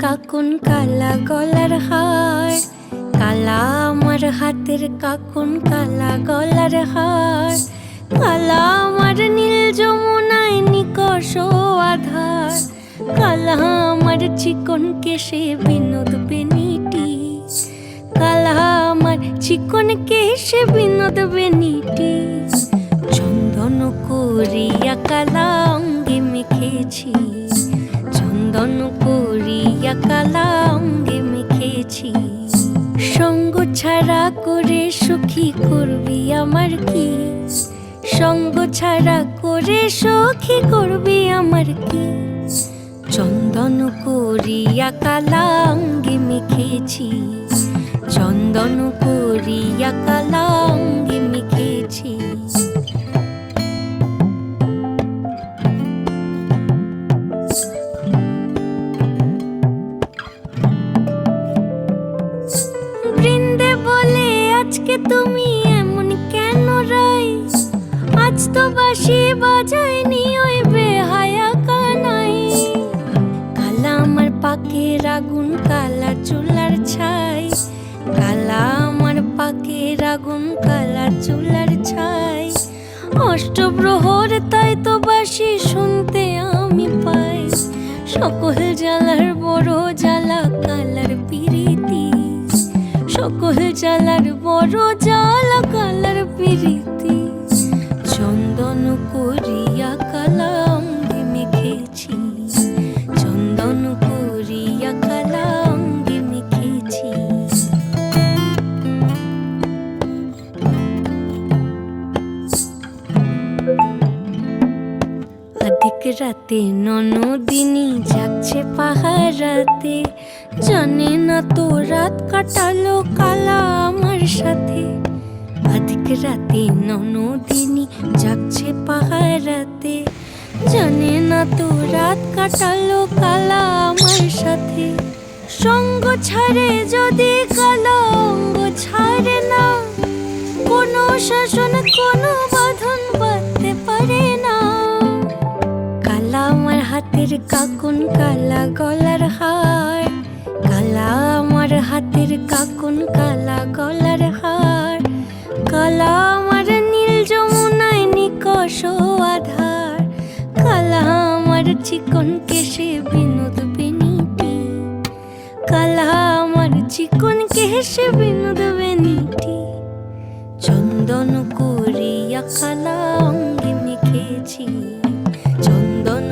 কাকুন কালা গলার হার, কালা আমার হাতের কাকুন কালা গলার হার, কালা আমার নীল যমুনায় নিকষ আধার, কালা আমার চিকন কেশে বিনোদ বেনিটি, কালা আমার চিকন কেশে বিনোদ বেনিটি, চন্দন করিয়া কালা অঙ্গে মেখেছি, চন্দন করিয়া কালা অঙ্গে মেখেছি। সঙ্গ ছাড়া করে সখী করবি আমার কি, সঙ্গ ছাড়া করে সখী করবি আমার কি, চন্দন করিয়া কালা অঙ্গে মেখেছি, চন্দন করিয়া কালা অঙ্গে মেখেছি। বৃন্দে বলে আজকে তুমি এমন কেন রাই, আজ তো বাঁশি বাজায়নি ওই বেহায়া কানাই, কালা আমার পাকের আগুন কালা চুলার ছাই, কালা আমার পাকের আগুন কালা চুলার ছাই, অষ্টপ্রহর তাই তো বাঁশি শুনতে আমি পাই, সকল জ্বালার বড় জ্বালা কালার পিরিতি, সকল জ্বালার বড় জ্বালা কালার পিরিতি, চন্দন করিয়া কালা অঙ্গে মেখেছি, চন্দন করিয়া কালা অঙ্গে মেখেছি। অধিক রাতে ননদিনী জাগছে পাহারাতে, জানে না তো রাত কাটালো কালা আমার সাথে, অধিক রাতে ননদিনী জাগছে পাহারাতে, জানে না তো রাত কাটালো কালা আমার সাথে, সঙ্গ ছাড়ে যদি কালা অঙ্গ ছাড়ে না, কোনো শাসন কোনো বাঁধন বাঁধতে পারে না, কালা আমার হাতের কাকুন কালা গলার হার, কালা আমার হাতের কাকুন কালা গলার হার, কালা আমার নীল যমুনায় নিকষ আধার, কালা আমার চিকন কেশে বিনোদ বেনিটি, কালা আমার চিকন কেশে বিনোদ বেনিটি, চন্দন করিয়া কালা অঙ্গে মেখেছি, চন্দন